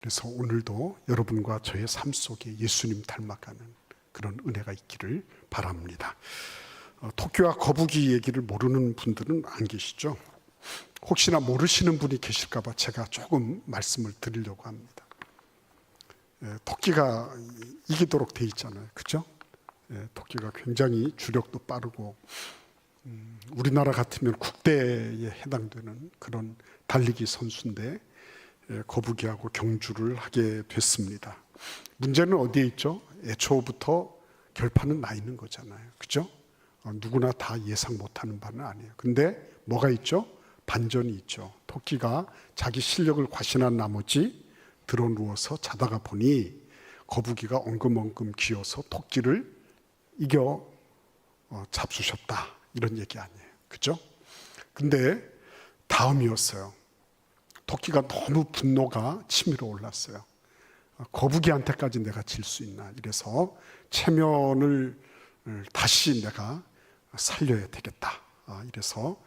그래서 오늘도 여러분과 저의 삶 속에 예수님 닮아가는 그런 은혜가 있기를 바랍니다. 토끼와 거북이 얘기를 모르는 분들은 안 계시죠? 혹시나 모르시는 분이 계실까 봐 제가 조금 말씀을 드리려고 합니다. 토끼가 이기도록 돼 있잖아요. 그죠? 토끼가 굉장히 주력도 빠르고 우리나라 같으면 국대에 해당되는 그런 달리기 선수인데 거북이하고 경주를 하게 됐습니다. 문제는 어디에 있죠? 애초부터 결판은 나 있는 거잖아요. 그죠? 누구나 다 예상 못하는 바는 아니에요. 근데 뭐가 있죠? 반전이 있죠. 토끼가 자기 실력을 과신한 나머지 들어 누워서 자다가 보니 거북이가 엉금엉금 기어서 토끼를 이겨 잡수셨다, 이런 얘기 아니에요. 그죠? 근데 다음이었어요. 토끼가 너무 분노가 치밀어 올랐어요. 거북이한테까지 내가 질 수 있나, 이래서 체면을 다시 내가 살려야 되겠다, 이래서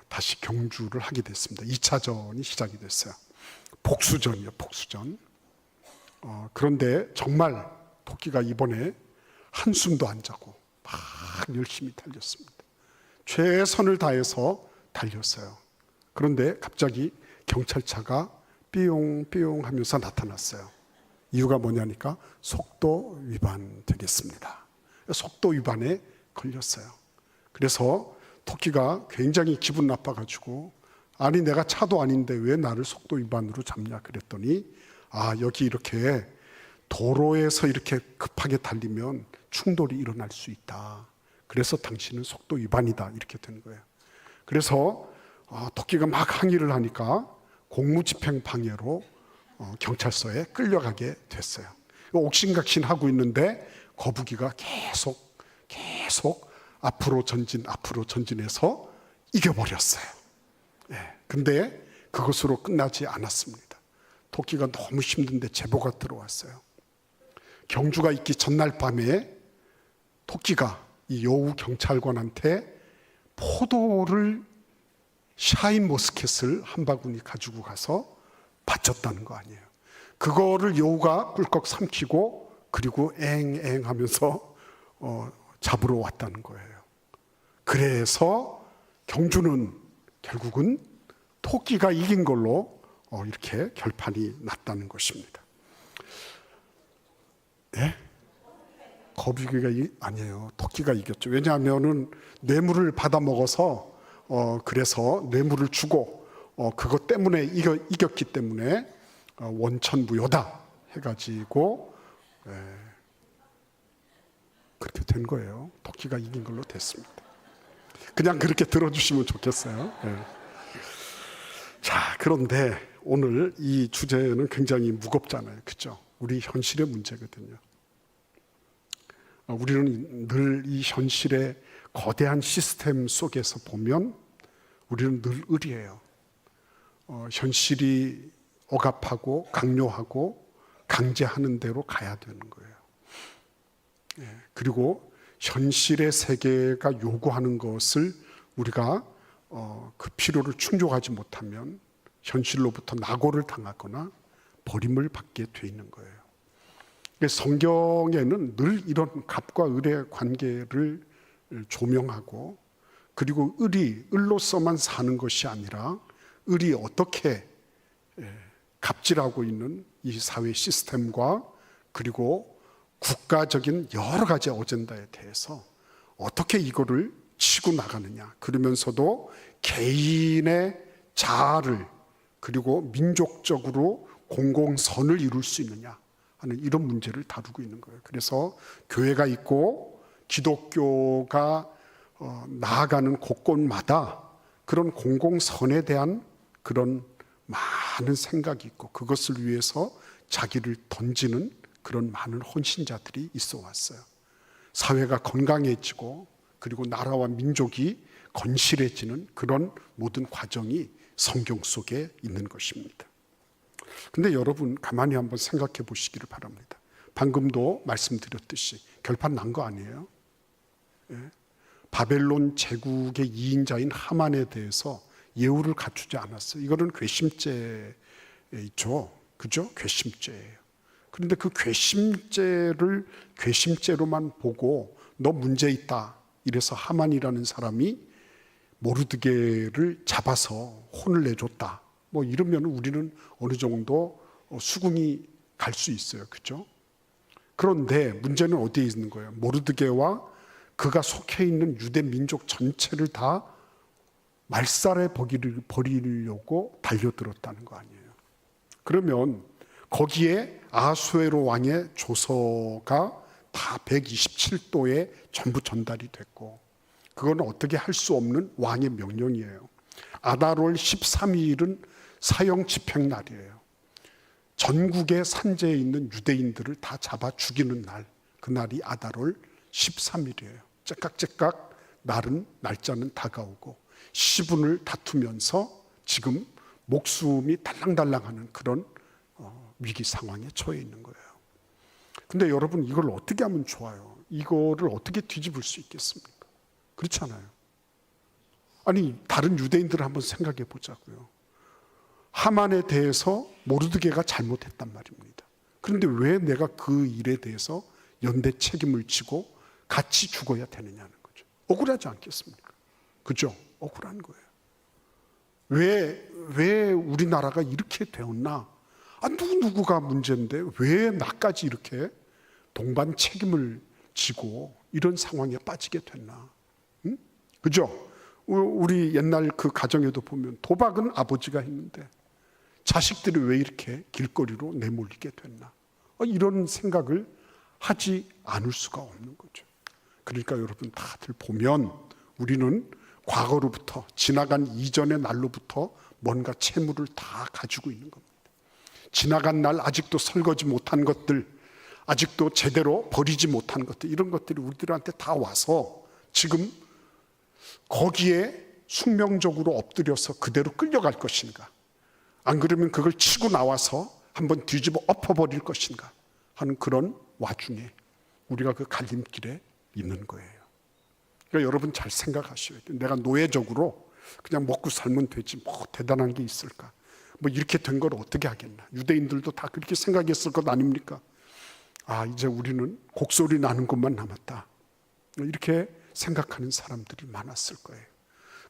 다시 경주를 하게 됐습니다. 2차전이 시작이 됐어요. 복수전이요, 복수전. 그런데 정말 토끼가 이번에 한숨도 안 자고 막 열심히 달렸습니다. 최선을 다해서 달렸어요. 그런데 갑자기 경찰차가 삐용삐용 하면서 나타났어요. 이유가 뭐냐니까 속도 위반 되겠습니다. 속도 위반에 걸렸어요. 그래서 토끼가 굉장히 기분 나빠가지고, 아니 내가 차도 아닌데 왜 나를 속도 위반으로 잡냐 그랬더니, 여기 이렇게 도로에서 이렇게 급하게 달리면 충돌이 일어날 수 있다, 그래서 당신은 속도 위반이다, 이렇게 된 거예요. 그래서 토끼가 막 항의를 하니까 공무집행 방해로 경찰서에 끌려가게 됐어요. 옥신각신 하고 있는데 거북이가 계속 앞으로 전진해서 이겨버렸어요. 근데 그것으로 끝나지 않았습니다. 토끼가 너무 힘든데 제보가 들어왔어요. 경주가 있기 전날 밤에 토끼가 이 여우 경찰관한테 포도를, 샤인머스켓을 한 바구니 가지고 가서 바쳤다는 거 아니에요. 그거를 여우가 꿀꺽 삼키고 그리고 앵앵 하면서 잡으러 왔다는 거예요. 그래서 경주는 결국은 토끼가 이긴 걸로 이렇게 결판이 났다는 것입니다. 거북이가 아니에요. 토끼가 이겼죠. 왜냐하면은 뇌물을 받아 먹어서 그래서 뇌물을 주고 그것 때문에 이겼기 때문에 원천무효다 해가지고 그렇게 된 거예요. 토끼가 이긴 걸로 됐습니다. 그냥 그렇게 들어주시면 좋겠어요. 자, 그런데 오늘 이 주제는 굉장히 무겁잖아요. 그죠? 우리 현실의 문제거든요. 우리는 늘 이 현실의 거대한 시스템 속에서 보면 우리는 늘 의리해요. 현실이 억압하고 강요하고 강제하는 대로 가야 되는 거예요. 그리고 현실의 세계가 요구하는 것을 우리가 그 필요를 충족하지 못하면 현실로부터 낙오를 당하거나 버림을 받게 돼 있는 거예요. 성경에는 늘 이런 갑과 을의 관계를 조명하고, 그리고 을로서만 사는 것이 아니라 을이 어떻게 갑질하고 있는 이 사회 시스템과 그리고 국가적인 여러 가지 어젠다에 대해서 어떻게 이거를 치고 나가느냐, 그러면서도 개인의 자아를 그리고 민족적으로 공공선을 이룰 수 있느냐 하는 이런 문제를 다루고 있는 거예요. 그래서 교회가 있고 기독교가 나아가는 곳곳마다 그런 공공선에 대한 그런 많은 생각이 있고, 그것을 위해서 자기를 던지는 그런 많은 헌신자들이 있어 왔어요. 사회가 건강해지고 그리고 나라와 민족이 건실해지는 그런 모든 과정이 성경 속에 있는 것입니다. 근데 여러분 가만히 한번 생각해 보시기를 바랍니다. 방금도 말씀드렸듯이 결판 난 거 아니에요? 바벨론 제국의 2인자인 하만에 대해서 예우를 갖추지 않았어요. 이거는 괘씸죄에 있죠. 그죠? 괘씸죄예요. 그런데 그 괘씸죄를 괘씸죄로만 보고 너 문제 있다 이래서 하만이라는 사람이 모르드게를 잡아서 혼을 내줬다 뭐 이러면 우리는 어느 정도 수긍이 갈 수 있어요. 그죠? 그런데 문제는 어디에 있는 거예요? 모르드게와 그가 속해 있는 유대 민족 전체를 다 말살에 버리려고 달려들었다는 거 아니에요. 그러면 거기에 아하수에로 왕의 조서가 다 127도에 전부 전달이 됐고, 그건 어떻게 할 수 없는 왕의 명령이에요. 아달월 13일은 사형 집행 날이에요. 전국의 산재에 있는 유대인들을 다 잡아 죽이는 날, 그날이 아달월 13일이에요. 째깍째깍 날짜는 다가오고 시분을 다투면서 지금 목숨이 달랑달랑하는 그런 위기 상황에 처해 있는 거예요. 근데 여러분, 이걸 어떻게 하면 좋아요? 이거를 어떻게 뒤집을 수 있겠습니까? 그렇잖아요. 아니, 다른 유대인들을 한번 생각해 보자고요. 하만에 대해서 모르드게가 잘못했단 말입니다. 그런데 왜 내가 그 일에 대해서 연대 책임을 지고 같이 죽어야 되느냐는 거죠. 억울하지 않겠습니까? 그죠? 억울한 거예요. 왜 우리나라가 이렇게 되었나? 누구가 문제인데 왜 나까지 이렇게 동반 책임을 지고 이런 상황에 빠지게 됐나? 응? 그죠? 우리 옛날 그 가정에도 보면 도박은 아버지가 했는데 자식들이 왜 이렇게 길거리로 내몰리게 됐나? 이런 생각을 하지 않을 수가 없는 거죠. 그러니까 여러분, 다들 보면 우리는 과거로부터, 지나간 이전의 날로부터 뭔가 채무를 다 가지고 있는 겁니다. 지나간 날 아직도 설거지 못한 것들, 아직도 제대로 버리지 못한 것들, 이런 것들이 우리들한테 다 와서 지금 거기에 숙명적으로 엎드려서 그대로 끌려갈 것인가, 안 그러면 그걸 치고 나와서 한번 뒤집어 엎어버릴 것인가 하는 그런 와중에 우리가 그 갈림길에 있는 거예요. 그러니까 여러분 잘 생각하셔야 돼요. 내가 노예적으로 그냥 먹고 살면 되지 뭐 대단한 게 있을까? 뭐 이렇게 된 걸 어떻게 하겠나? 유대인들도 다 그렇게 생각했을 것 아닙니까? 이제 우리는 곡소리 나는 것만 남았다, 이렇게 생각하는 사람들이 많았을 거예요.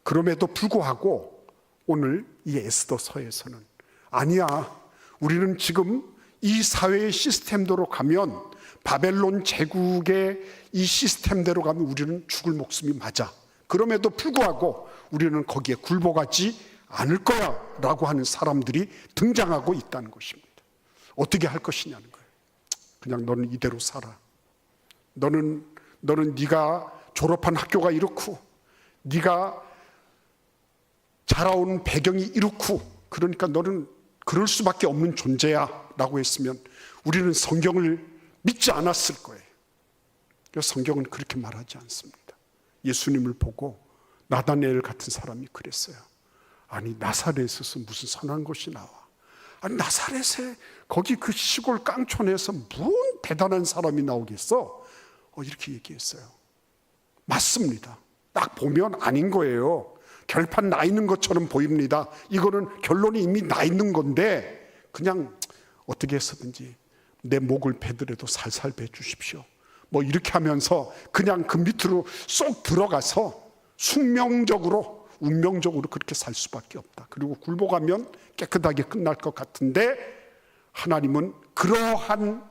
그럼에도 불구하고 오늘 이 에스더서에서는 아니야, 우리는 지금 이 사회의 시스템대로 가면, 바벨론 제국의 이 시스템대로 가면 우리는 죽을 목숨이 맞아. 그럼에도 불구하고 우리는 거기에 굴복하지 않을 거야 라고 하는 사람들이 등장하고 있다는 것입니다. 어떻게 할 것이냐는 거예요. 그냥 너는 이대로 살아. 너는 네가 졸업한 학교가 이렇고 네가 자라온 배경이 이렇고 그러니까 너는 그럴 수밖에 없는 존재야 라고 했으면 우리는 성경을 믿지 않았을 거예요. 그래서 성경은 그렇게 말하지 않습니다. 예수님을 보고 나다니엘 같은 사람이 그랬어요. 아니, 나사렛에서 무슨 선한 것이 나와? 아니, 나사렛에 거기 그 시골 깡촌에서 뭔 대단한 사람이 나오겠어? 이렇게 얘기했어요. 맞습니다. 딱 보면 아닌 거예요. 결판 나 있는 것처럼 보입니다. 이거는 결론이 이미 나 있는 건데 그냥 어떻게 해서든지 내 목을 베더라도 살살 베주십시오. 뭐 이렇게 하면서 그냥 그 밑으로 쏙 들어가서 숙명적으로, 운명적으로 그렇게 살 수밖에 없다. 그리고 굴복하면 깨끗하게 끝날 것 같은데 하나님은 그러한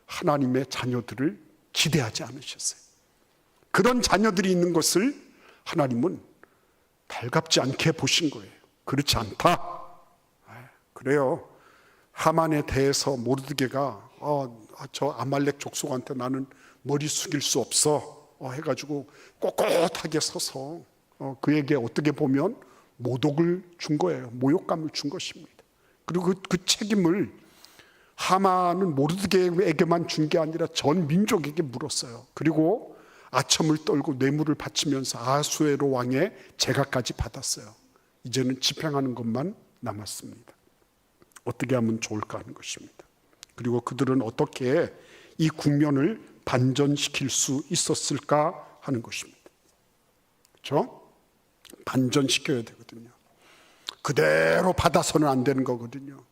하나님의 자녀들을 기대하지 않으셨어요. 그런 자녀들이 있는 것을 하나님은 달갑지 않게 보신 거예요. 그렇지 않다. 그래요. 하만에 대해서 모르드게가 저 아말렉 족속한테 나는 머리 숙일 수 없어 해가지고 꼿꼿하게 서서 그에게 어떻게 보면 모독을 준 거예요. 모욕감을 준 것입니다. 그리고 그 책임을 하만은 모르드게에게만 준 게 아니라 전 민족에게 물었어요. 그리고 아첨을 떨고 뇌물을 바치면서 아하수에로 왕의 제가까지 받았어요. 이제는 집행하는 것만 남았습니다. 어떻게 하면 좋을까 하는 것입니다. 그리고 그들은 어떻게 이 국면을 반전시킬 수 있었을까 하는 것입니다. 그렇죠? 반전시켜야 되거든요. 그대로 받아서는 안 되는 거거든요.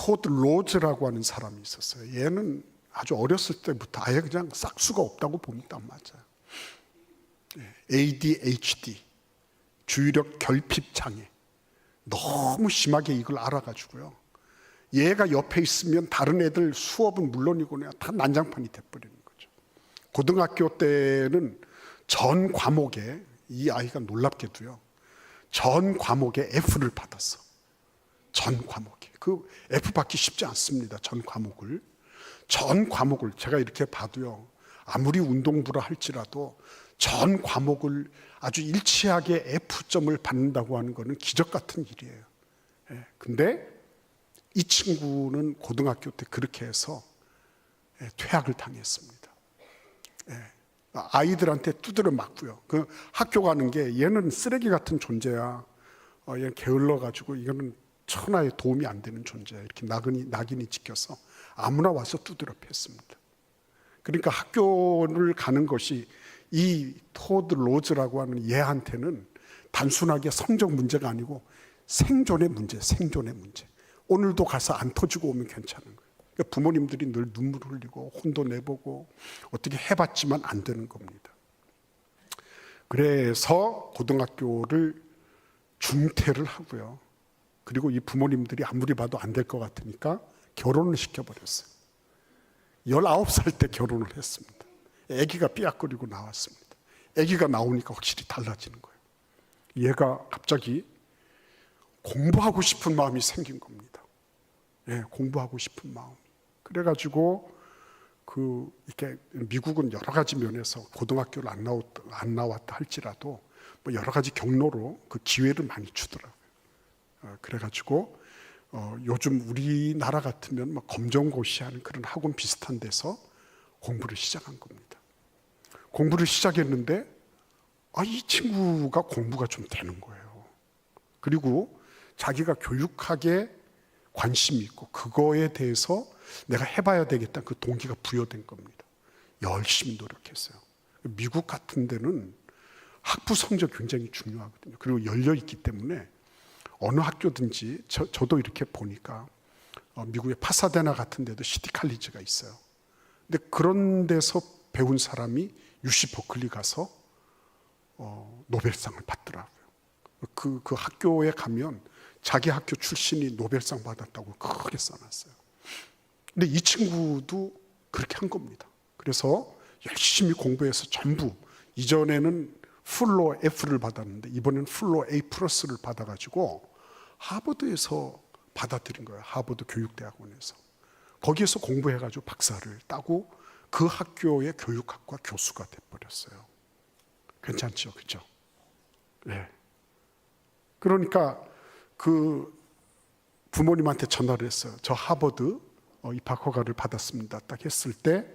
토드 로즈라고 하는 사람이 있었어요. 얘는 아주 어렸을 때부터 아예 그냥 싹수가 없다고 봅니다. 맞아요. ADHD, 주의력 결핍 장애. 너무 심하게 이걸 알아가지고요. 얘가 옆에 있으면 다른 애들 수업은 물론이고 그냥 다 난장판이 돼버리는 거죠. 고등학교 때는 전 과목에, 이 아이가 놀랍게도요, 전 과목에 F를 받았어. 전 과목에. 그 F 받기 쉽지 않습니다. 전 과목을 제가 이렇게 봐도요, 아무리 운동부라 할지라도 전 과목을 아주 일치하게 F점을 받는다고 하는 것은 기적 같은 일이에요. 근데 이 친구는 고등학교 때 그렇게 해서 퇴학을 당했습니다. 아이들한테 두드려 맞고요. 그 학교 가는 게 얘는 쓰레기 같은 존재야. 얘는 게을러 가지고 이거는 천하에 도움이 안 되는 존재야. 이렇게 낙인이 찍혀서 아무나 와서 두드려 팼습니다. 그러니까 학교를 가는 것이 이 토드 로즈라고 하는 얘한테는 단순하게 성적 문제가 아니고 생존의 문제. 오늘도 가서 안 터지고 오면 괜찮은 거예요. 그러니까 부모님들이 늘 눈물을 흘리고 혼도 내보고 어떻게 해봤지만 안 되는 겁니다. 그래서 고등학교를 중퇴를 하고요. 그리고 이 부모님들이 아무리 봐도 안 될 것 같으니까 결혼을 시켜버렸어요. 19살 때 결혼을 했습니다. 아기가 삐약거리고 나왔습니다. 아기가 나오니까 확실히 달라지는 거예요. 얘가 갑자기 공부하고 싶은 마음이 생긴 겁니다. 공부하고 싶은 마음. 그래가지고 이렇게 미국은 여러 가지 면에서 고등학교를 안 나왔다 할지라도 뭐 여러 가지 경로로 그 기회를 많이 주더라고요. 그래가지고 요즘 우리나라 같으면 뭐 검정고시 하는 그런 학원 비슷한 데서 공부를 시작한 겁니다. 공부를 시작했는데 이 친구가 공부가 좀 되는 거예요. 그리고 자기가 교육학에 관심이 있고 그거에 대해서 내가 해봐야 되겠다 그 동기가 부여된 겁니다. 열심히 노력했어요. 미국 같은 데는 학부 성적 굉장히 중요하거든요. 그리고 열려 있기 때문에 어느 학교든지 저도 이렇게 보니까 미국의 파사데나 같은 데도 시티 칼리지가 있어요. 근데 그런 데서 배운 사람이 UC 버클리 가서 노벨상을 받더라고요. 그 학교에 가면 자기 학교 출신이 노벨상 받았다고 크게 써놨어요. 근데 이 친구도 그렇게 한 겁니다. 그래서 열심히 공부해서 전부, 이전에는 풀로 F를 받았는데 이번에는 풀로 A 플러스를 받아가지고 하버드에서 받아들인 거예요. 하버드 교육대학원에서. 거기에서 공부해가지고 박사를 따고 그 학교의 교육학과 교수가 돼버렸어요. 괜찮죠, 그죠? 네. 그러니까 그 부모님한테 전화를 했어요. 저 하버드 입학 허가를 받았습니다. 딱 했을 때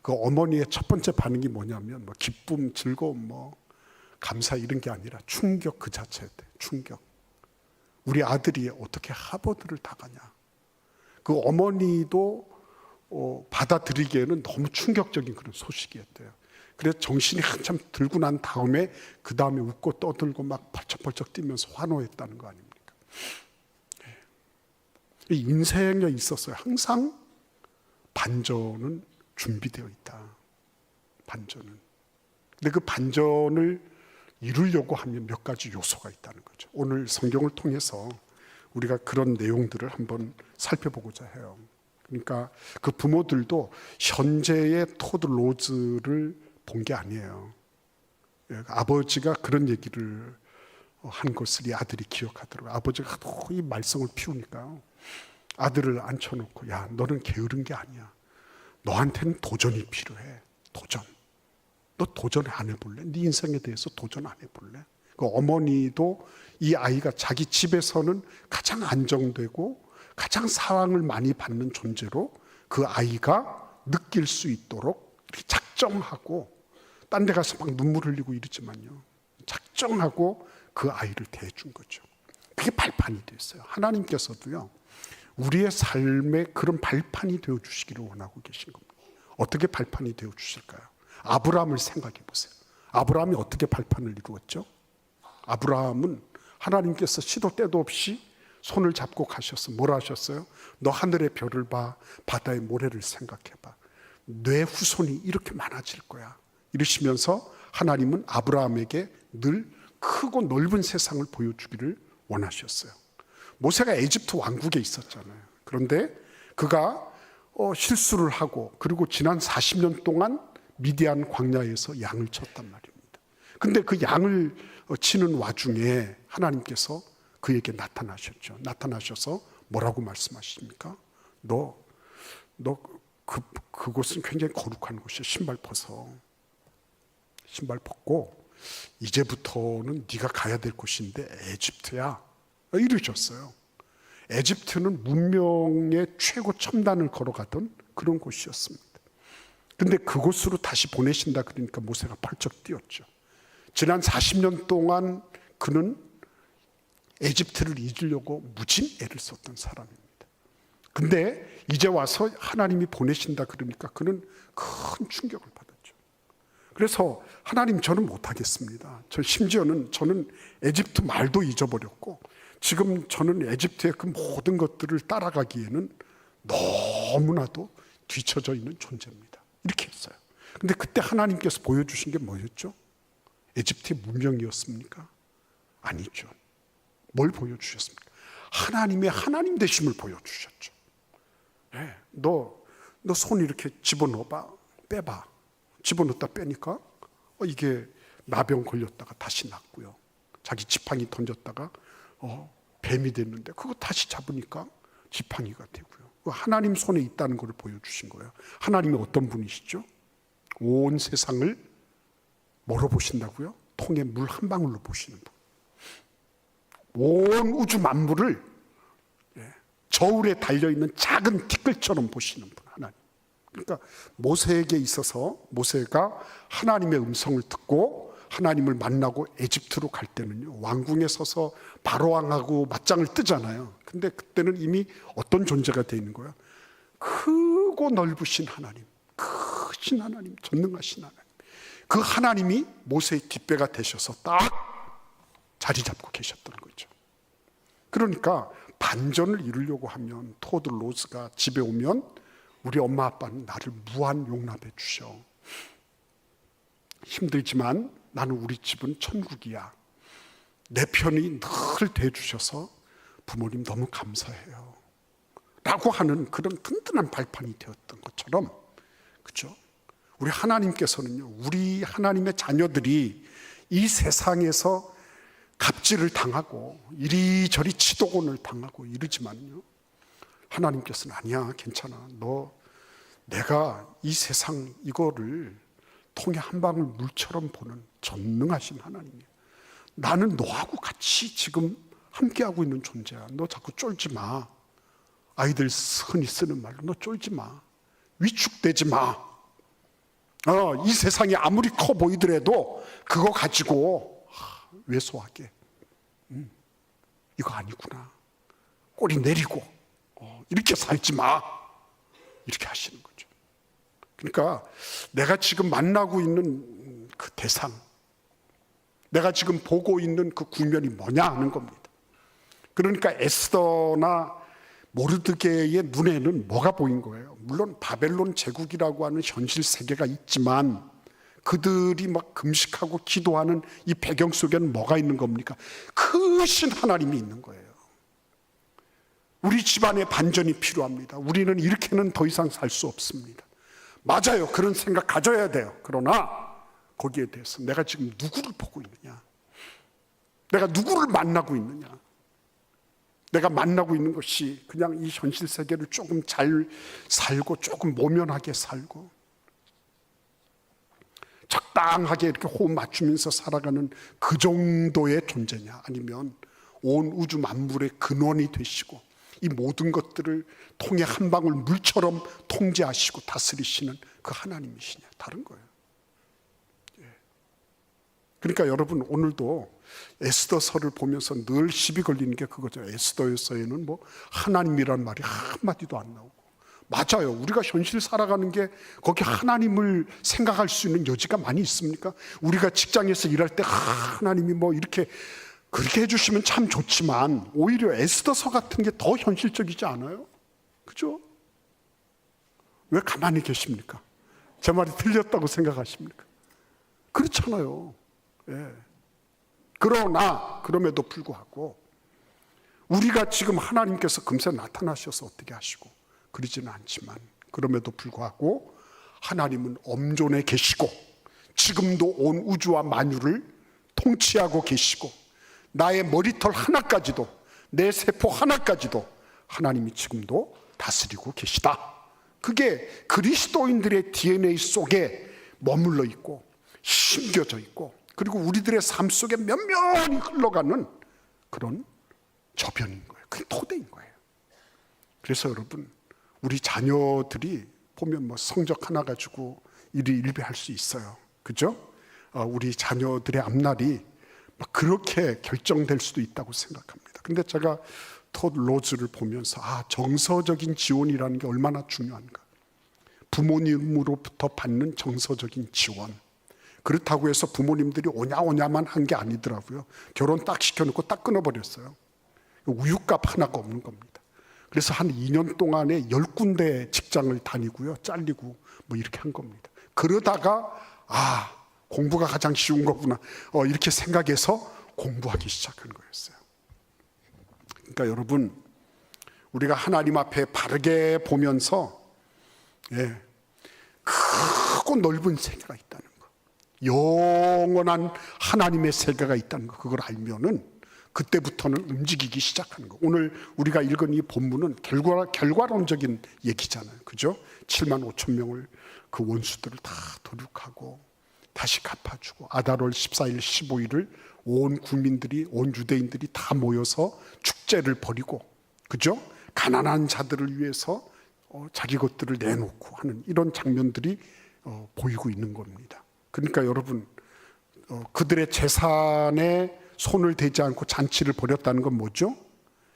그 어머니의 첫 번째 반응이 뭐냐면 뭐 기쁨, 즐거움, 뭐 감사 이런 게 아니라 충격 그 자체였대요. 충격. 우리 아들이 어떻게 하버드를 다 가냐. 그 어머니도 받아들이기에는 너무 충격적인 그런 소식이었대요. 그래서 정신이 한참 들고 난 다음에 그 다음에 웃고 떠들고 막 벌쩍벌쩍 뛰면서 환호했다는 거 아닙니까? 인생에 있었어요. 항상 반전은 준비되어 있다. 반전은. 근데 그 반전을 이루려고 하면 몇 가지 요소가 있다는 거죠. 오늘 성경을 통해서 우리가 그런 내용들을 한번 살펴보고자 해요. 그러니까 그 부모들도 현재의 토드 로즈를 본 게 아니에요. 아버지가 그런 얘기를 한 것을 이 아들이 기억하더라고요. 아버지가 하도 이 말썽을 피우니까 아들을 앉혀놓고 야, 너는 게으른 게 아니야. 너한테는 도전이 필요해. 도전. 너 도전 안 해볼래? 네 인생에 대해서 도전 안 해볼래? 그 어머니도 이 아이가 자기 집에서는 가장 안정되고 가장 사랑을 많이 받는 존재로 그 아이가 느낄 수 있도록 이렇게 작정하고 딴 데 가서 막 눈물 흘리고 이러지만요. 작정하고 그 아이를 대해준 거죠. 그게 발판이 됐어요. 하나님께서도요. 우리의 삶에 그런 발판이 되어주시기를 원하고 계신 겁니다. 어떻게 발판이 되어주실까요? 아브라함을 생각해 보세요. 아브라함이 어떻게 발판을 이루었죠? 아브라함은 하나님께서 시도 때도 없이 손을 잡고 가셔서 뭐라 하셨어요? 너 하늘의 별을 봐, 바다의 모래를 생각해봐. 내 후손이 이렇게 많아질 거야. 이러시면서 하나님은 아브라함에게 늘 크고 넓은 세상을 보여주기를 원하셨어요. 모세가 에집트 왕국에 있었잖아요. 그런데 그가 실수를 하고 그리고 지난 40년 동안 미디안 광야에서 양을 쳤단 말입니다. 근데 그 양을 치는 와중에 하나님께서 그에게 나타나셨죠. 나타나셔서 뭐라고 말씀하십니까? 그곳은 굉장히 거룩한 곳이야. 신발 벗어. 신발 벗고 이제부터는 네가 가야 될 곳인데 에집트야. 이러셨어요. 에집트는 문명의 최고 첨단을 걸어가던 그런 곳이었습니다. 근데 그곳으로 다시 보내신다 그러니까 모세가 펄쩍 뛰었죠. 지난 40년 동안 그는 에집트를 잊으려고 무진 애를 썼던 사람입니다. 근데 이제 와서 하나님이 보내신다 그러니까 그는 큰 충격을 받았죠. 그래서 하나님, 저는 못하겠습니다. 심지어는 저는 에집트 말도 잊어버렸고 지금 저는 에집트의 그 모든 것들을 따라가기에는 너무나도 뒤처져 있는 존재입니다. 이렇게 했어요. 근데 그때 하나님께서 보여주신 게 뭐였죠? 에집트의 문명이었습니까? 아니죠. 뭘 보여주셨습니까? 하나님의 하나님 되심을 보여주셨죠. 네, 너 손 이렇게 집어넣어봐, 빼봐. 집어넣었다 빼니까 이게 나병 걸렸다가 다시 낫고요. 자기 지팡이 던졌다가 뱀이 됐는데 그거 다시 잡으니까 지팡이가 되고요. 하나님 손에 있다는 것을 보여주신 거예요. 하나님이 어떤 분이시죠? 온 세상을 뭐로 보신다고요? 통에 물 한 방울로 보시는 분. 온 우주 만물을 저울에 달려있는 작은 티끌처럼 보시는 분, 하나님. 그러니까 모세에게 있어서 모세가 하나님의 음성을 듣고 하나님을 만나고 에집트로 갈 때는요, 왕궁에 서서 바로왕하고 맞짱을 뜨잖아요. 근데 그때는 이미 어떤 존재가 되어 있는 거야? 크고 넓으신 하나님, 크신 하나님, 전능하신 하나님. 그 하나님이 모세의 뒷배가 되셔서 딱 자리 잡고 계셨던 거죠. 그러니까 반전을 이루려고 하면 토드 로즈가 집에 오면 우리 엄마 아빠는 나를 무한 용납해 주셔. 힘들지만 나는 우리 집은 천국이야. 내 편이 늘 대주셔서 부모님 너무 감사해요. 라고 하는 그런 든든한 발판이 되었던 것처럼, 그죠? 우리 하나님께서는요, 우리 하나님의 자녀들이 이 세상에서 갑질을 당하고 이리저리 치도곤을 당하고 이러지만요, 하나님께서는 아니야, 괜찮아. 내가 이 세상 이거를 통에 한 방울 물처럼 보는 전능하신 하나님이야. 나는 너하고 같이 지금 함께하고 있는 존재야. 너 자꾸 쫄지 마. 아이들 흔히 쓰는 말로 너 쫄지 마. 위축되지 마. 이 세상이 아무리 커 보이더라도 그거 가지고 왜소하게 이거 아니구나. 꼬리 내리고 이렇게 살지 마. 이렇게 하시는 거죠. 그러니까 내가 지금 만나고 있는 그 대상, 내가 지금 보고 있는 그 국면이 뭐냐 하는 겁니다. 그러니까 에스더나 모르드게의 눈에는 뭐가 보인 거예요? 물론 바벨론 제국이라고 하는 현실 세계가 있지만 그들이 막 금식하고 기도하는 이 배경 속에는 뭐가 있는 겁니까? 크신 하나님이 있는 거예요. 우리 집안에 반전이 필요합니다. 우리는 이렇게는 더 이상 살 수 없습니다. 맞아요. 그런 생각 가져야 돼요. 그러나 거기에 대해서 내가 지금 누구를 보고 있느냐? 내가 누구를 만나고 있느냐? 내가 만나고 있는 것이 그냥 이 현실 세계를 조금 잘 살고 조금 모면하게 살고 적당하게 이렇게 호흡 맞추면서 살아가는 그 정도의 존재냐? 아니면 온 우주 만물의 근원이 되시고 이 모든 것들을 통에 한 방울 물처럼 통제하시고 다스리시는 그 하나님이시냐? 다른 거예요. 그러니까 여러분, 오늘도 에스더서를 보면서 늘 시비 걸리는 게 그거죠. 에스더서에는 뭐 하나님이란 말이 한마디도 안 나오고. 맞아요. 우리가 현실 살아가는 게 거기 하나님을 생각할 수 있는 여지가 많이 있습니까? 우리가 직장에서 일할 때 하나님이 뭐 이렇게 그렇게 해주시면 참 좋지만 오히려 에스더서 같은 게 더 현실적이지 않아요? 그죠? 왜 가만히 계십니까? 제 말이 틀렸다고 생각하십니까? 그렇잖아요. 예. 그러나 그럼에도 불구하고 우리가 지금 하나님께서 금세 나타나셔서 어떻게 하시고 그러지는 않지만 그럼에도 불구하고 하나님은 엄존해 계시고 지금도 온 우주와 만유를 통치하고 계시고 나의 머리털 하나까지도 내 세포 하나까지도 하나님이 지금도 다스리고 계시다. 그게 그리스도인들의 DNA 속에 머물러 있고 심겨져 있고 그리고 우리들의 삶 속에 면면히 흘러가는 그런 저변인 거예요. 그게 토대인 거예요. 그래서 여러분 우리 자녀들이 보면 뭐 성적 하나 가지고 일희일비할 수 있어요. 그죠? 우리 자녀들의 앞날이 막 그렇게 결정될 수도 있다고 생각합니다. 근데 제가 토드 로즈를 보면서 정서적인 지원이라는 게 얼마나 중요한가. 부모님으로부터 받는 정서적인 지원. 그렇다고 해서 부모님들이 오냐오냐만 한 게 아니더라고요. 결혼 딱 시켜놓고 딱 끊어버렸어요. 우유값 하나가 없는 겁니다. 그래서 한 2년 동안에 10군데 직장을 다니고요. 잘리고 뭐 이렇게 한 겁니다. 그러다가 공부가 가장 쉬운 거구나 이렇게 생각해서 공부하기 시작한 거였어요. 그러니까 여러분 우리가 하나님 앞에 바르게 보면서 크고 넓은 세계가 있다는 거, 영원한 하나님의 세계가 있다는 거, 그걸 알면은 그때부터는 움직이기 시작하는 거. 오늘 우리가 읽은 이 본문은 결과론적인 얘기잖아요. 그죠? 7만 5천 명을 그 원수들을 다 도륙하고 다시 갚아주고 아달월 14일 15일을 온 국민들이 온 유대인들이 다 모여서 축제를 벌이고 그죠? 가난한 자들을 위해서 자기 것들을 내놓고 하는 이런 장면들이 보이고 있는 겁니다. 그러니까 여러분 그들의 재산에 손을 대지 않고 잔치를 벌였다는 건 뭐죠?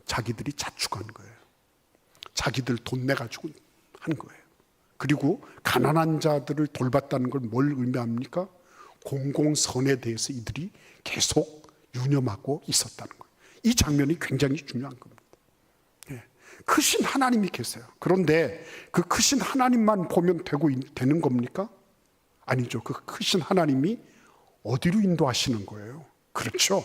자기들이 자축한 거예요. 자기들 돈 내가지고 한 거예요. 그리고 가난한 자들을 돌봤다는 걸 뭘 의미합니까? 공공선에 대해서 이들이 계속 유념하고 있었다는 거예요. 이 장면이 굉장히 중요한 겁니다. 크신 하나님이 계세요. 그런데 그 크신 하나님만 보면 되는 겁니까? 아니죠. 그 크신 하나님이 어디로 인도하시는 거예요? 그렇죠.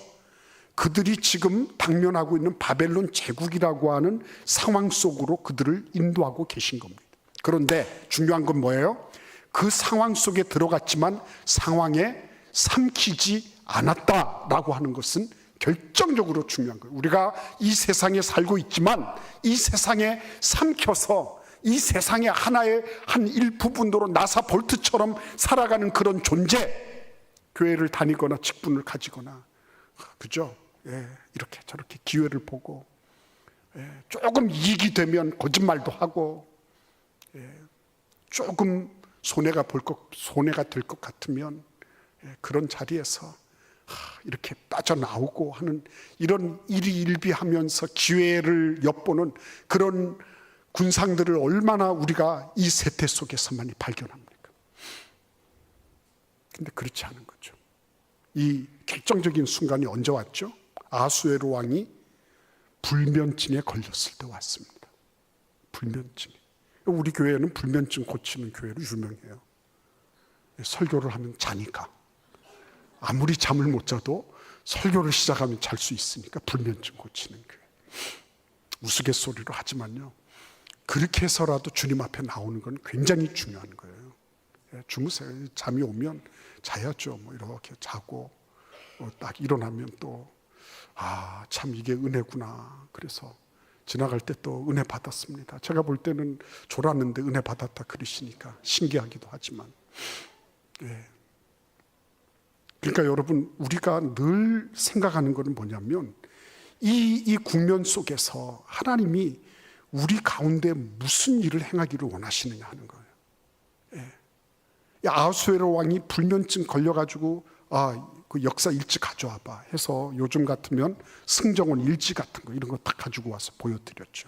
그들이 지금 당면하고 있는 바벨론 제국이라고 하는 상황 속으로 그들을 인도하고 계신 겁니다. 그런데 중요한 건 뭐예요? 그 상황 속에 들어갔지만 상황에 삼키지 않았다라고 하는 것은 결정적으로 중요한 거예요. 우리가 이 세상에 살고 있지만 이 세상에 삼켜서 이 세상의 하나의 한 일부분으로 나사 볼트처럼 살아가는 그런 존재, 교회를 다니거나 직분을 가지거나 그죠? 이렇게 저렇게 기회를 보고 조금 이익이 되면 거짓말도 하고 조금 손해가 될 것 같으면 그런 자리에서 이렇게 빠져나오고 하는 이런 일희일비하면서 기회를 엿보는 그런 군상들을 얼마나 우리가 이 세태 속에서 많이 발견합니까? 근데 그렇지 않은 거죠. 이 결정적인 순간이 언제 왔죠? 아수에로 왕이 불면증에 걸렸을 때 왔습니다. 불면증. 우리 교회는 불면증 고치는 교회로 유명해요. 설교를 하면 자니까. 아무리 잠을 못 자도 설교를 시작하면 잘 수 있으니까 불면증 고치는 교회. 우스갯소리로 하지만요. 그렇게 해서라도 주님 앞에 나오는 건 굉장히 중요한 거예요. 주무세요. 잠이 오면 자야죠. 뭐 이렇게 자고 딱 일어나면 또 참 이게 은혜구나. 그래서 지나갈 때 또 은혜 받았습니다. 제가 볼 때는 졸았는데 은혜 받았다 그러시니까 신기하기도 하지만 그러니까 여러분 우리가 늘 생각하는 것은 뭐냐면 이 국면 속에서 하나님이 우리 가운데 무슨 일을 행하기를 원하시느냐 하는 거예요. 아하수에로 왕이 불면증 걸려가지고 그 역사 일지 가져와봐 해서 요즘 같으면 승정원 일지 같은 거 이런 거 딱 가지고 와서 보여드렸죠.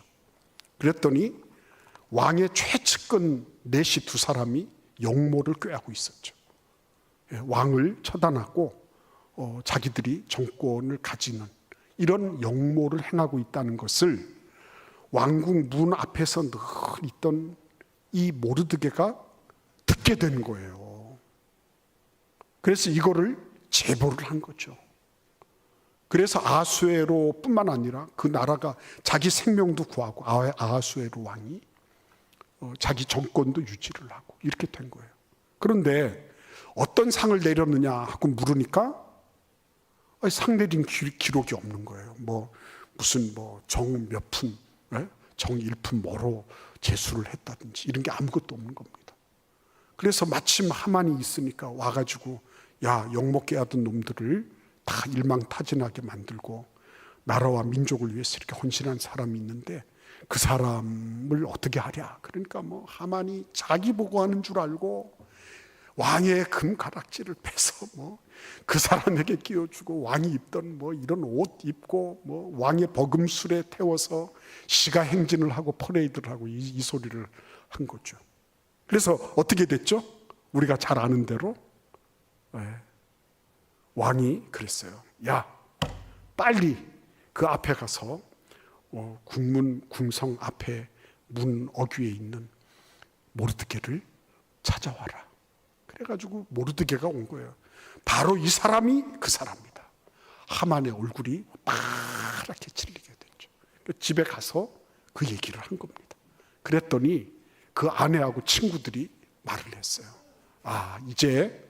그랬더니 왕의 최측근 내시 두 사람이 역모를 꾀하고 있었죠. 왕을 처단하고 자기들이 정권을 가지는 이런 역모를 행하고 있다는 것을 왕궁 문 앞에서 늘 있던 이 모르드게가 듣게 된 거예요. 그래서 이거를 제보를 한 거죠. 그래서 아하수에로뿐만 아니라 그 나라가 자기 생명도 구하고 아하수에로 왕이 자기 정권도 유지를 하고 이렇게 된 거예요. 그런데 어떤 상을 내렸느냐 하고 물으니까 상 내린 기록이 없는 거예요. 무슨 정 몇 푼, 정 1푼 뭐로 제수를 했다든지 이런 게 아무것도 없는 겁니다. 그래서 마침 하만이 있으니까 와가지고 야, 욕먹게 하던 놈들을 다 일망타진하게 만들고 나라와 민족을 위해서 이렇게 헌신한 사람이 있는데 그 사람을 어떻게 하랴. 그러니까 하만이 자기 보고 하는 줄 알고 왕의 금가락지를 빼서 그 사람에게 끼워주고 왕이 입던 이런 옷 입고 왕의 버금술에 태워서 시가 행진을 하고 퍼레이드를 하고 이 소리를 한 거죠. 그래서 어떻게 됐죠? 우리가 잘 아는 대로 왕이 그랬어요. 야, 빨리 그 앞에 가서 궁성 앞에 문 어귀에 있는 모르드게를 찾아와라. 그래가지고 모르드게가 온 거예요. 바로 이 사람이 그 사람이다. 하만의 얼굴이 파랗게 질리게 됐죠. 집에 가서 그 얘기를 한 겁니다. 그랬더니 그 아내하고 친구들이 말을 했어요. 이제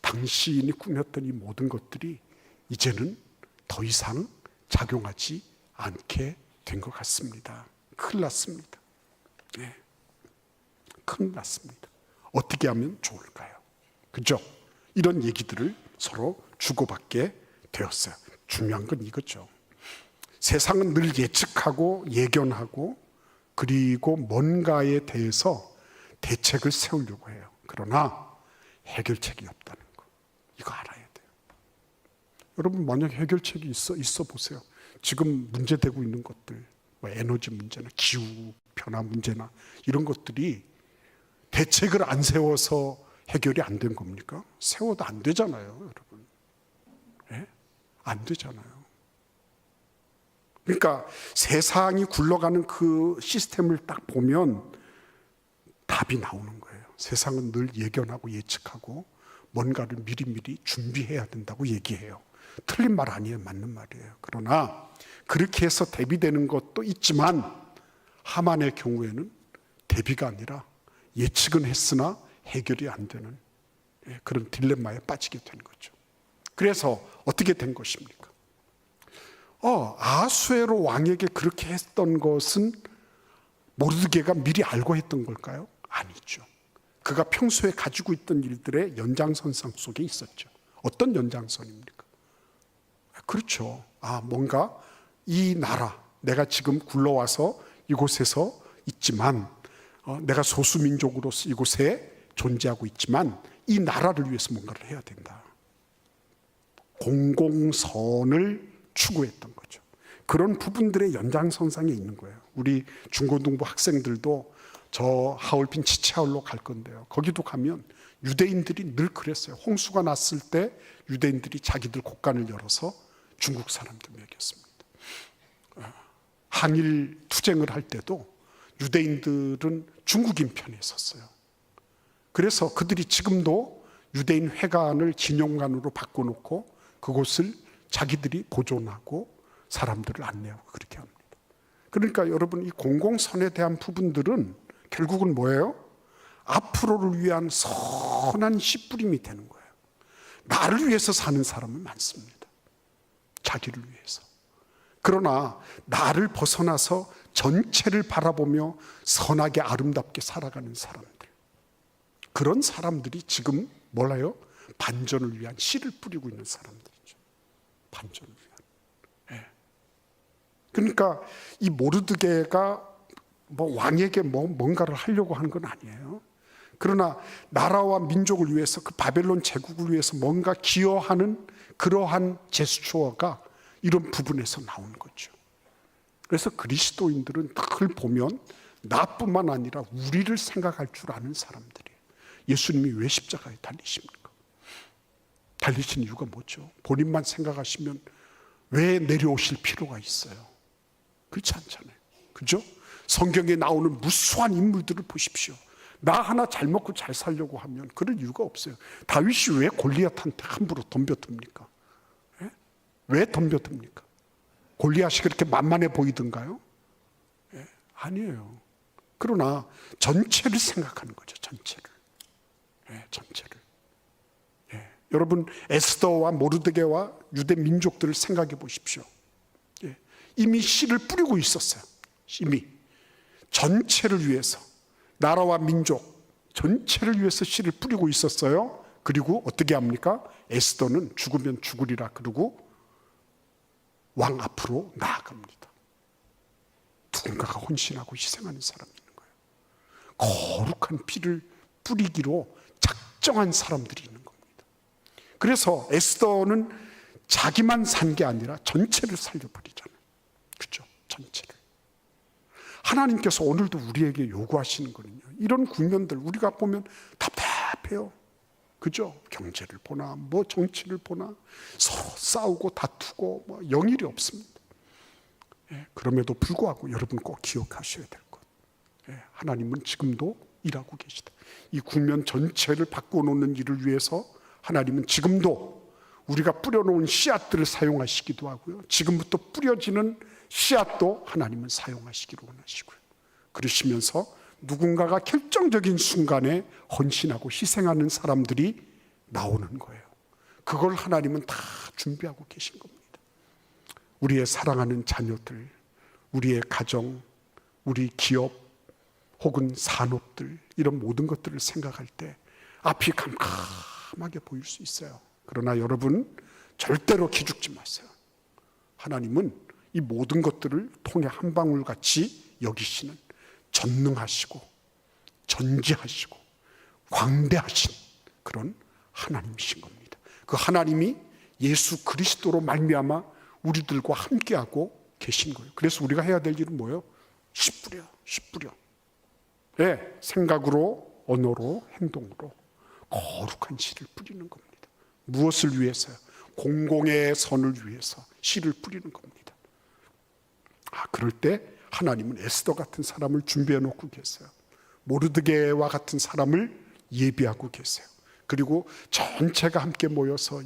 당신이 꾸몄던 이 모든 것들이 이제는 더 이상 작용하지 않게 된 것 같습니다. 큰일 났습니다. 네. 큰일 났습니다. 어떻게 하면 좋을까요? 그죠? 이런 얘기들을 서로 주고받게 되었어요. 중요한 건 이거죠. 세상은 늘 예측하고 예견하고 그리고 뭔가에 대해서 대책을 세우려고 해요. 그러나 해결책이 없다는 거. 이거 알아야 돼요. 여러분 만약 해결책이 있어 보세요. 지금 문제되고 있는 것들, 에너지 문제나 기후 변화 문제나 이런 것들이 대책을 안 세워서 해결이 안 된 겁니까? 세워도 안 되잖아요, 여러분. 네? 안 되잖아요. 그러니까 세상이 굴러가는 그 시스템을 딱 보면 답이 나오는 거예요. 세상은 늘 예견하고 예측하고 뭔가를 미리미리 준비해야 된다고 얘기해요. 틀린 말 아니에요. 맞는 말이에요. 그러나 그렇게 해서 대비되는 것도 있지만 하만의 경우에는 대비가 아니라 예측은 했으나 해결이 안 되는 그런 딜레마에 빠지게 된 거죠. 그래서 어떻게 된 것입니까? 아하수에로 왕에게 그렇게 했던 것은 모르드게가 미리 알고 했던 걸까요? 아니죠. 그가 평소에 가지고 있던 일들의 연장선상 속에 있었죠. 어떤 연장선입니까? 그렇죠. 뭔가 이 나라, 내가 지금 굴러와서 이곳에서 있지만 내가 소수민족으로서 이곳에 존재하고 있지만 이 나라를 위해서 뭔가를 해야 된다. 공공선을 추구했던 거죠. 그런 부분들의 연장선상에 있는 거예요. 우리 중고등부 학생들도 저 하얼빈 치치하울로 갈 건데요. 거기도 가면 유대인들이 늘 그랬어요. 홍수가 났을 때 유대인들이 자기들 곳간을 열어서 중국 사람들 먹였습니다. 항일 투쟁을 할 때도 유대인들은 중국인 편에 섰어요. 그래서 그들이 지금도 유대인 회관을 기념관으로 바꿔놓고 그곳을 자기들이 보존하고 사람들을 안내하고 그렇게 합니다. 그러니까 여러분 이 공공선에 대한 부분들은 결국은 뭐예요? 앞으로를 위한 선한 씨뿌림이 되는 거예요. 나를 위해서 사는 사람은 많습니다. 자기를 위해서. 그러나 나를 벗어나서 전체를 바라보며 선하게 아름답게 살아가는 사람들, 그런 사람들이 지금 몰라요? 반전을 위한 씨를 뿌리고 있는 사람들이죠. 반전을 위한. 그러니까 이 모르드게가 왕에게 뭔가를 하려고 하는 건 아니에요. 그러나 나라와 민족을 위해서, 그 바벨론 제국을 위해서 뭔가 기여하는 그러한 제스처가 이런 부분에서 나오는 거죠. 그래서 그리스도인들은 늘 보면 나뿐만 아니라 우리를 생각할 줄 아는 사람들이에요. 예수님이 왜 십자가에 달리십니까? 달리신 이유가 뭐죠? 본인만 생각하시면 왜 내려오실 필요가 있어요? 그렇지 않잖아요. 그죠? 성경에 나오는 무수한 인물들을 보십시오. 나 하나 잘 먹고 잘 살려고 하면 그럴 이유가 없어요. 다윗이 왜 골리앗한테 함부로 덤벼듭니까? 예? 왜 덤벼듭니까? 골리앗이 그렇게 만만해 보이던가요? 예? 아니에요. 그러나 전체를 생각하는 거죠. 전체를. 예, 전체를. 예. 여러분, 에스더와 모르드게와 유대 민족들을 생각해 보십시오. 예. 이미 씨를 뿌리고 있었어요. 이미 전체를 위해서, 나라와 민족 전체를 위해서 씨를 뿌리고 있었어요. 그리고 어떻게 합니까? 에스더는 죽으면 죽으리라 그러고 왕 앞으로 나아갑니다. 누군가가 헌신하고 희생하는 사람이 있는 거예요. 거룩한 피를 뿌리기로 작정한 사람들이 있는 겁니다. 그래서 에스더는 자기만 산 게 아니라 전체를 살려버리잖아요. 그렇죠? 전체를. 하나님께서 오늘도 우리에게 요구하시는 거는요, 이런 국면들 우리가 보면 답답해요. 그죠? 경제를 보나 뭐 정치를 보나 서로 싸우고 다투고 뭐 영일이 없습니다. 예, 그럼에도 불구하고 여러분 꼭 기억하셔야 될 것, 예, 하나님은 지금도 일하고 계시다. 이 국면 전체를 바꿔놓는 일을 위해서 하나님은 지금도 우리가 뿌려놓은 씨앗들을 사용하시기도 하고요, 지금부터 뿌려지는 씨앗도 하나님은 사용하시기를 원하시고요. 그러시면서 누군가가 결정적인 순간에 헌신하고 희생하는 사람들이 나오는 거예요. 그걸 하나님은 다 준비하고 계신 겁니다. 우리의 사랑하는 자녀들, 우리의 가정, 우리 기업 혹은 산업들, 이런 모든 것들을 생각할 때 앞이 캄캄하게 보일 수 있어요. 그러나 여러분 절대로 기죽지 마세요. 하나님은 이 모든 것들을 통해 한 방울같이 여기시는 전능하시고 전지하시고 광대하신 그런 하나님이신 겁니다. 그 하나님이 예수 그리스도로 말미암아 우리들과 함께하고 계신 거예요. 그래서 우리가 해야 될 일은 뭐예요? 씨 뿌려. 네, 생각으로, 언어로, 행동으로 거룩한 씨를 뿌리는 겁니다. 무엇을 위해서요? 공공의 선을 위해서 씨를 뿌리는 겁니다. 그럴 때 하나님은 에스더 같은 사람을 준비해 놓고 계세요. 모르드게와 같은 사람을 예비하고 계세요. 그리고 전체가 함께 모여서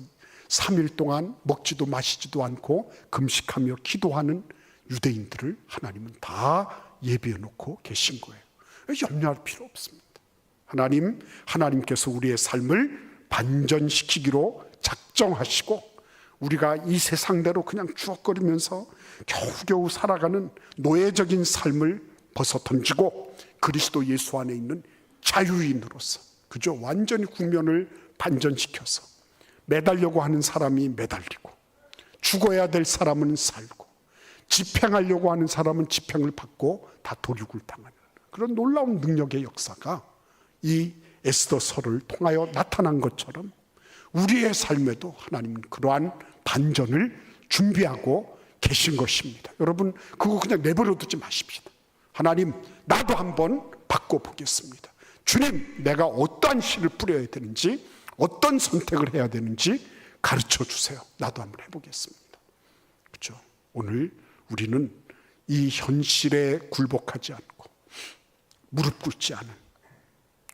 3일 동안 먹지도 마시지도 않고 금식하며 기도하는 유대인들을 하나님은 다 예비해 놓고 계신 거예요. 염려할 필요 없습니다. 하나님께서 우리의 삶을 반전시키기로 작정하시고 우리가 이 세상대로 그냥 추억거리면서 겨우겨우 살아가는 노예적인 삶을 벗어던지고 그리스도 예수 안에 있는 자유인으로서, 그죠? 완전히 국면을 반전시켜서 매달려고 하는 사람이 매달리고, 죽어야 될 사람은 살고, 집행하려고 하는 사람은 집행을 받고 다 도륙을 당하는 그런 놀라운 능력의 역사가 이 에스더서를 통하여 나타난 것처럼 우리의 삶에도 하나님은 그러한 반전을 준비하고 계신 것입니다. 여러분 그거 그냥 내버려 두지 마십시다. 하나님, 나도 한번 바꿔보겠습니다. 주님, 내가 어떠한 씨를 뿌려야 되는지, 어떤 선택을 해야 되는지 가르쳐 주세요. 나도 한번 해보겠습니다. 그렇죠? 오늘 우리는 이 현실에 굴복하지 않고 무릎 꿇지 않은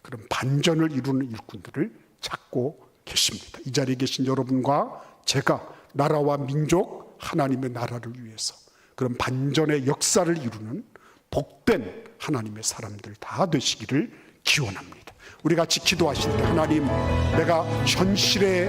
그런 반전을 이루는 일꾼들을 찾고 계십니다. 이 자리에 계신 여러분과 제가 나라와 민족, 하나님의 나라를 위해서 그런 반전의 역사를 이루는 복된 하나님의 사람들 다 되시기를 기원합니다. 우리 같이 기도하실 때, 하나님, 내가 현실에